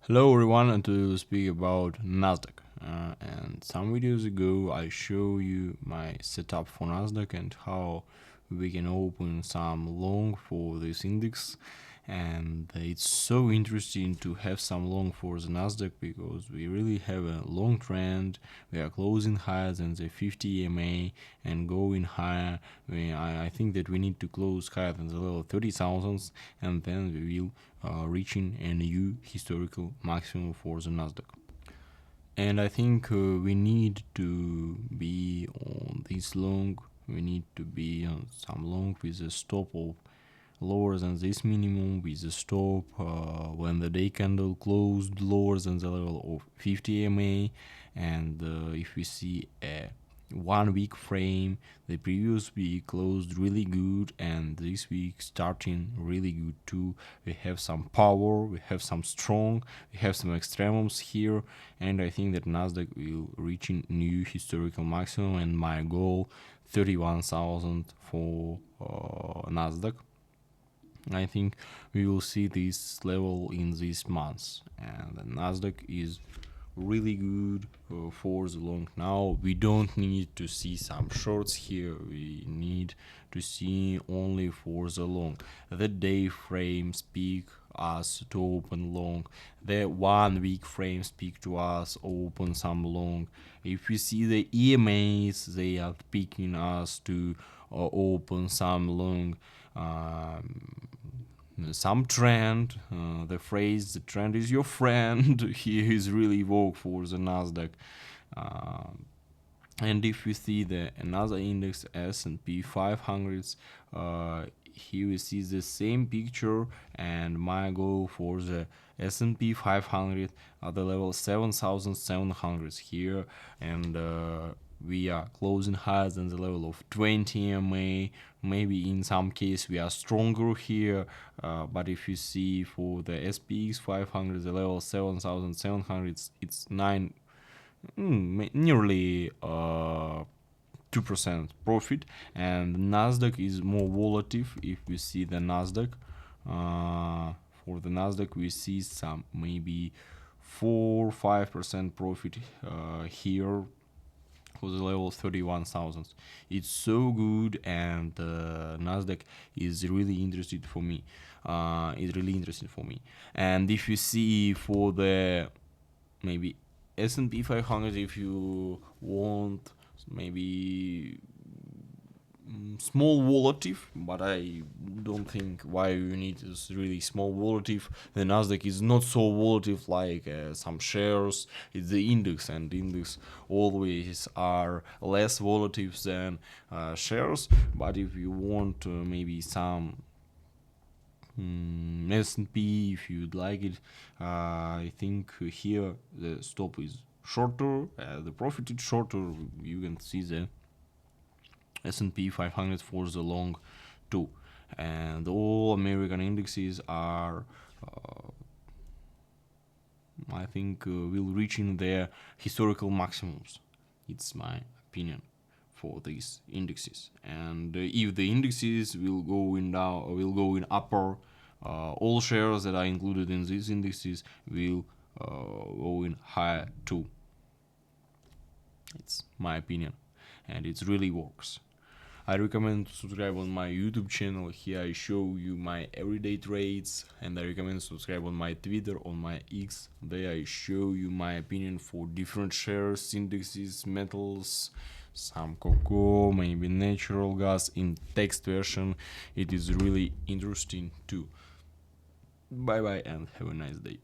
Hello everyone, and today we'll speak about NASDAQ. And some videos ago I show you my setup for NASDAQ and how we can open some long for this index. And it's so interesting to have some long for the NASDAQ because we really have a long trend. We are closing higher than the 50 EMA and going higher. I think that we need to close higher than the level 30,000, and then we will reaching a new historical maximum for the NASDAQ. And I think we need to be on this long. We need to be on some long with a stop of lower than this minimum, with a stop when the day candle closed lower than the level of 50 EMA. And if we see a 1 week frame, the previous week closed really good, and this week starting really good too. We have some power, we have some strong, we have some extremums here, and I think that NASDAQ will reach a new historical maximum, and my goal 31,000 for NASDAQ. I think we will see this level in these months, and the NASDAQ is really good for the long. Now we don't need to see some shorts here, we need to see only for the long. The day frame speak us to open long, the 1 week frame speak to us open some long. If we see the EMAs, they are picking us to open some long. Some trend, the phrase "the trend is your friend" here is really vogue for the NASDAQ. And if we see the another index, S&P 500s, here we see the same picture, and my goal for the S&P 500 at the level 7,700 here, and we are closing higher than the level of 20 EMA. Maybe in some case we are stronger here, but if you see for the SPX 500, the level 7,700, it's nearly 2% profit, and NASDAQ is more volatile. If we see the NASDAQ, for the NASDAQ we see some maybe 4-5% profit here for the level 31,000. It's so good, and NASDAQ is really interested for me. And if you see for the maybe S&P 500, if you want maybe small volatile, but I don't think why you need this really small volatile. The NASDAQ is not so volatile like some shares. It's the index, and index always are less volatile than shares. But if you want maybe some S&P, if you'd like it, I think here the stop is shorter, the profit is shorter. You can see the S&P 500 for the long too, and all American indexes are I think will reach in their historical maximums. It's my opinion for these indexes, and if the indexes will go in down, will go in upper, all shares that are included in these indexes will go in higher too. It's my opinion, and it really works. I recommend to subscribe on my YouTube channel. Here I show you my everyday trades, and I recommend to subscribe on my Twitter, on my X. There I show you my opinion for different shares, indexes, metals, some cocoa, maybe natural gas in text version. It is really interesting too. Bye bye and have a nice day.